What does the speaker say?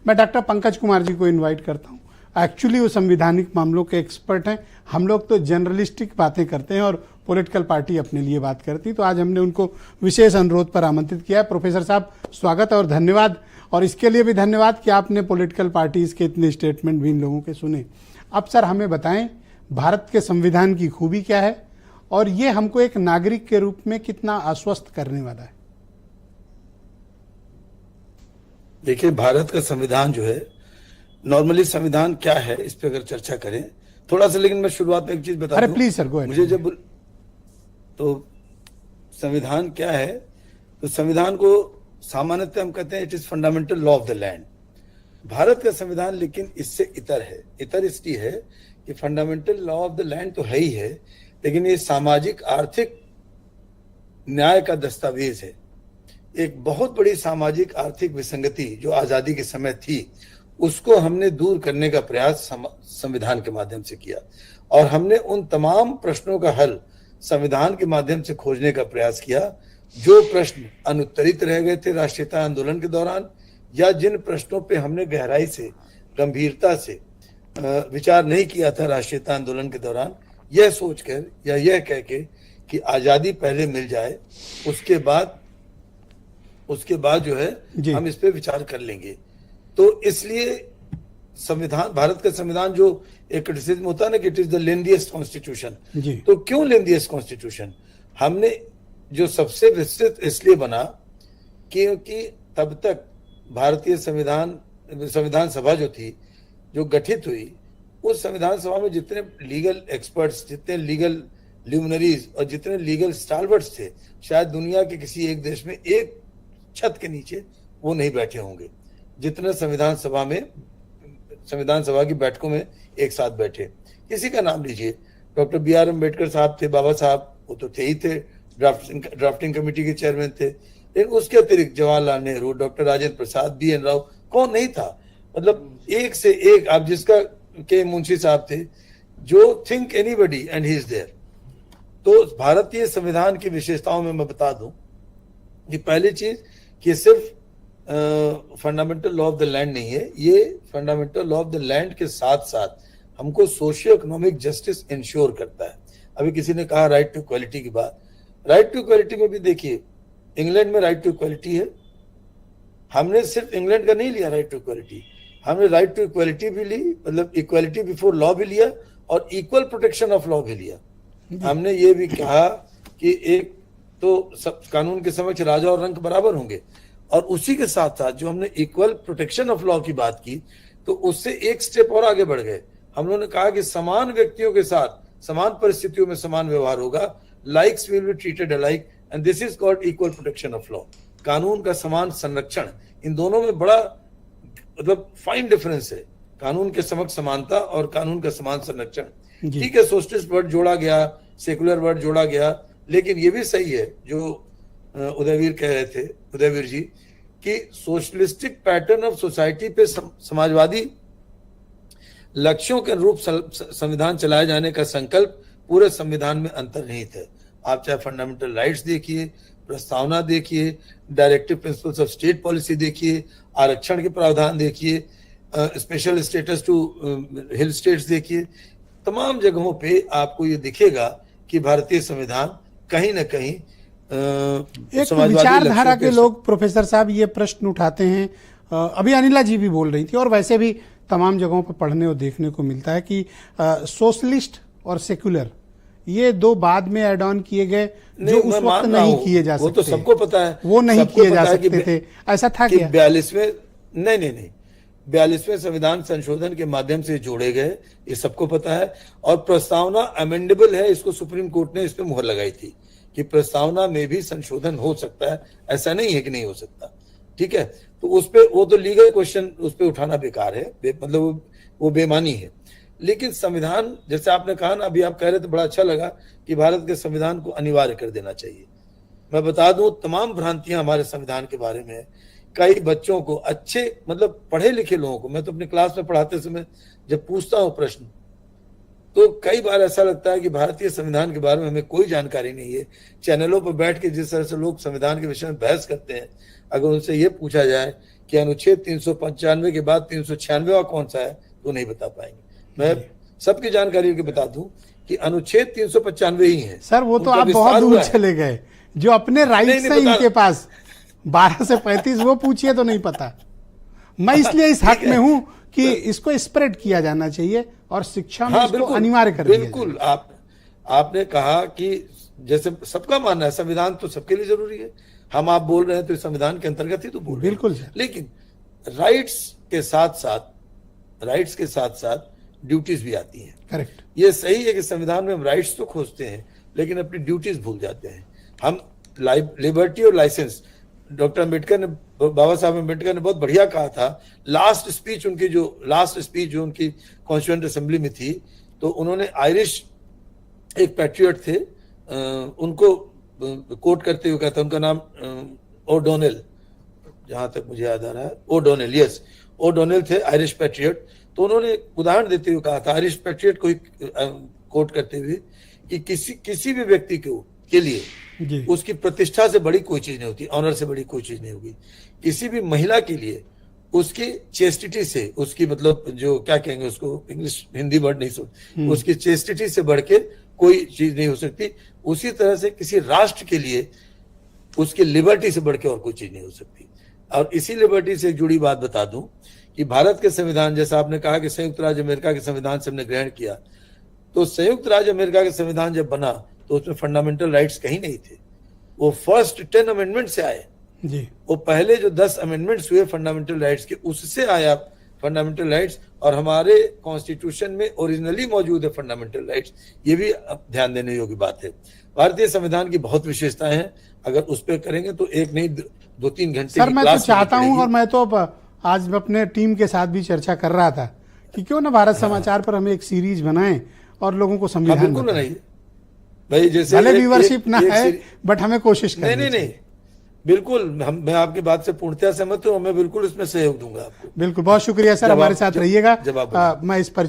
मैं डॉक्टर पंकज कुमार जी को इनवाइट करता हूँ। एक्चुअली वो संवैधानिक मामलों के एक्सपर्ट हैं। हम लोग तो जनरलिस्टिक बातें करते हैं और पॉलिटिकल पार्टी अपने लिए बात करती, तो आज हमने उनको विशेष अनुरोध पर आमंत्रित किया है। प्रोफेसर साहब, स्वागत और धन्यवाद। और इसके लिए भी धन्यवाद कि आपने पॉलिटिकल पार्टीज के इतने स्टेटमेंट भी इन लोगों के सुने। अब सर हमें बताएं, भारत के संविधान की खूबी क्या है और ये हमको एक नागरिक के रूप में कितना आश्वस्त करने वाला है? देखिए, भारत का संविधान जो है, नॉर्मली संविधान क्या है इस पे अगर चर्चा करें थोड़ा सा, लेकिन मैं शुरुआत में एक चीज बता दूं। Please sir, go ahead. मुझे जब तो संविधान क्या है, तो संविधान को सामान्यतः हम कहते हैं it is fundamental law of the land. Bharat का संविधान लेकिन इससे इतर है। इतर इसलिए है कि fundamental law of the land तो है ही है, लेकिन ये सामाजिक आर्थिक न्याय का दस्तावेज है। एक बहुत बड़ी सामाजिक आर्थिक विसंगति जो आजादी के समय थी, उसको हमने दूर करने का प्रयास संविधान के माध्यम से किया और हमने उन तमाम प्रश्नों का हल संविधान के माध्यम से खोजने का प्रयास किया जो प्रश्न अनुत्तरित रह गए थे राष्ट्रीयता आंदोलन के दौरान, या जिन प्रश्नों पे हमने गहराई से, गंभीरता से विचार नहीं किया था राष्ट्रीयता आंदोलन के दौरान, यह सोचकर या यह कह के कि आजादी पहले मिल जाए, उसके बाद जो है हम इस पे विचार कर लेंगे। तो इसलिए संविधान, भारत का संविधान जो एक क्रिटिसिज्म होता है ना कि it is the lengthiest constitution, तो क्यों लेंथीएस्ट कॉन्स्टिट्यूशन? हमने जो सबसे विस्तृत इसलिए बना क्योंकि तब तक भारतीय संविधान सभा जो थी, जो गठित हुई, उस संविधान सभा में जितने लीगल एक्सपर्ट्स, जितने लीगल ल्यूमिनरीज और जितने लीगल स्टालवर्ट्स थे, शायद दुनिया के किसी एक देश में एक छत के नीचे वो नहीं बैठे होंगे जितने संविधान सभा की बैठकों में एक साथ बैठे। किसी का नाम लीजिए, डॉक्टर BR अम्बेडकर साहब थे, बाबा साहब, वो तो थे ही थे, ड्राफ्टिंग कमेटी के चेयरमैन थे। लेकिन उसके अतिरिक्त जवाहरलाल नेहरू, डॉक्टर राजेंद्र प्रसाद, BN राव, कौन नहीं था? मतलब एक से एक, आप जिसका के मुंशी साहब थे, जो think anybody and he is there. तो भारतीय संविधान की विशेषताओं में मैं बता दूं कि पहली चीज कि सिर्फ fundamental law of the land नहीं है, ये fundamental law of the land के साथ साथ हमको सोशियो इकोनॉमिक जस्टिस इंश्योर करता है। अभी किसी ने कहा राइट टू इक्वालिटी की बात, राइट टू इक्वालिटी में भी देखिए, इंग्लैंड में राइट टू इक्वालिटी है। हमने सिर्फ इंग्लैंड का नहीं लिया राइट टू इक्वालिटी, हमने राइट टू इक्वालिटी भी ली, मतलब इक्वालिटी बिफोर लॉ भी लिया और इक्वल प्रोटेक्शन ऑफ लॉ भी लिया। हमने ये भी कहा कि एक तो सब कानून के समक्ष राजा और रंक बराबर होंगे, और उसी के साथ साथ जो हमने इक्वल प्रोटेक्शन ऑफ लॉ की बात की, तो उससे एक स्टेप और आगे बढ़ गए। हम लोगों ने कहा कि समान व्यक्तियों के साथ समान परिस्थितियों में समान व्यवहार होगा, likes will be treated alike and this is called equal protection of law. कानून का समान संरक्षण, इन दोनों में बड़ा मतलब फाइन डिफरेंस है, कानून के समक्ष समानता और कानून का समान संरक्षण। ठीक है, सोशलिस्ट वर्ड जोड़ा गया, सेकुलर वर्ड जोड़ा गया, लेकिन ये भी सही है जो उदयवीर कह रहे थे, उदयवीर जी, कि सोशलिस्टिक पैटर्न ऑफ सोसाइटी पे समाजवादी लक्ष्यों के अनुरूप संविधान चलाए जाने का संकल्प पूरे संविधान में अंतर्निहित है। आप चाहे फंडामेंटल राइट्स देखिए, प्रस्तावना देखिए, directive principles of state policy देखिए, आरक्षण के प्रावधान देखिए, special status to hill states देखिए, तमाम जगहों पे आपको ये दिखेगा कि भारतीय संविधान कहीं ना कहीं एक विचारधारा के लोग प्रोफेसर साहब ये प्रश्न उठाते हैं, अभी अनिला जी भी बोल रही थी और वैसे भी तमाम जगहों पर पढ़ने और देखने को मिलता है कि सोशलिस्ट और सेक्युलर ये दो बाद में ऐड ऑन किए गए, जो उस वक्त नहीं किए जा सकते। वो तो सबको पता है, वो नहीं किए जा सकते थे, ऐसा था क्या? 42वें संविधान संशोधन के माध्यम से जोड़े गए, ये सबको पता है। और प्रस्तावना अमेंडेबल है, इसको सुप्रीम कोर्ट ने इस पे मुहर लगाई थी कि प्रस्तावना में भी संशोधन हो सकता है, ऐसा नहीं है कि नहीं हो सकता। ठीक है, तो उस पे वो तो लीगल क्वेश्चन उस पे उठाना बेकार है, मतलब वो बेमानी है। लेकिन संविधान, जैसे आपने कहा ना, अभी आप कह रहे थे, बड़ा अच्छा लगा कि भारत के संविधान को अनिवार्य कर देना चाहिए। मैं बता दूं, तमाम भ्रांतियां हमारे संविधान के बारे में है। कई बच्चों को, अच्छे मतलब पढ़े लिखे लोगों को, मैं तो अपनी क्लास में पढ़ाते समय जब पूछता हूं प्रश्न, तो कई बार ऐसा लगता है कि भारतीय संविधान के बारे में हमें कोई जानकारी नहीं है। चैनलों पर बैठ के जिस तरह से लोग संविधान के विषय में बहस करते हैं, अगर उनसे ये पूछा जाए कि अनुच्छेद 395 के बाद 396 कौन सा है तो नहीं बता पाएंगे। मैं सबकी जानकारी के बता दूं कि अनुच्छेद 395 ही है सर। वो तो उनका आप बहुत विस्तार दूर हुआ है। चले गए, जो अपने राइट्स नहीं, हैं बता- इनके पास 12 से 35 वो पूछिए तो नहीं पता। मैं इसलिए इस हक में हूं कि इसको स्प्रेड किया जाना चाहिए और शिक्षा में इसको अनिवार्य कर दिया बिल्कुल आपने कहा कि जैसे सबका मानना है संविधान तो सबके लिए जरूरी है, हम आप बोल रहे हैं तो इस संविधान के अंतर्गत ही तो बोल रहे हैं। बिल्कुल सर। लेकिन राइट्स के साथ साथ ड्यूटीज भी आती हैं। करेक्ट। ये सही है कि संविधान में हम राइट्स तो खोजते हैं लेकिन अपनी ड्यूटीज भूल जाते हैं। हम लिबर्टी और लाइसेंस, डॉक्टर अम्बेडकर ने, बाबा साहब अम्बेडकर ने बहुत बढ़िया कहा था। लास्ट स्पीच जो उनकी कॉन्स्टिट्यूएंट असेंबली में थी, तो उन्होंने आयरिश एक पैट्रियट थे, उनको कोट करते हुए कहता, उनका नाम ओडोनेल, जहां तक मुझे याद आ रहा है, ओडोनेल, यस ओडोनेल थे, आयरिश पैट्रियट। तो उन्होंने उदाहरण देते हुए कहा था, आयरिश पैट्रियट को कोट करते हुए, कि किसी भी व्यक्ति के लिए उसकी प्रतिष्ठा से बड़ी कोई चीज नहीं होती, ऑनर से बड़ी कोई चीज नहीं होगी। किसी भी महिला के लिए उसकी चेस्टिटी से, उसकी मतलब जो क्या कहेंगे उसको, इंग्लिश हिंदी वर्ड नहीं सुन, उसकी चेस्टिटी से बढ़ के कोई चीज नहीं हो सकती। उसी तरह से किसी राष्ट्र के लिए उसकी लिबर्टी से बढ़ के और कोई चीज नहीं हो सकती। और इसी लिबर्टी से जुड़ी बात बता दूं कि भारत के संविधान, जैसा आपने कहा कि संयुक्त राज्य अमेरिका के संविधान से हमने ग्रहण किया, तो संयुक्त राज्य अमेरिका के संविधान जब बना तो उसमें फंडामेंटल राइट्स कहीं नहीं थे। वो फर्स्ट 10 अमेंडमेंट से आए जी। वो पहले जो 10 अमेंडमेंट्स हुए फंडामेंटल राइट्स के, उससे आया फंडामेंटल राइट्स। और हमारे कॉन्स्टिट्यूशन में ओरिजिनली मौजूद है फंडामेंटल राइट्स। ये भी ध्यान देने योग्य बात है। भारतीय संविधान की बहुत विशेषताएं हैं, अगर उस पर करेंगे तो एक नहीं 2-3 घंटे सर मैं तो चाहता हूं, और मैं तो आज अपने टीम के साथ भी चर्चा कर रहा था कि क्यों ना भारत समाचार पर हमें एक सीरीज बनाएं और लोगों को संविधान बिल्कुल बनाइए भाई, जैसे भले व्यूअरशिप ना है बट हमें कोशिश करनी नहीं बिल्कुल, मैं आपकी बात से पूर्णतः सहमत हूँ, मैं बिल्कुल इसमें सहयोग दूंगा आपको। बिल्कुल, बहुत शुक्रिया सर, हमारे साथ रहिएगा। मैं इस पर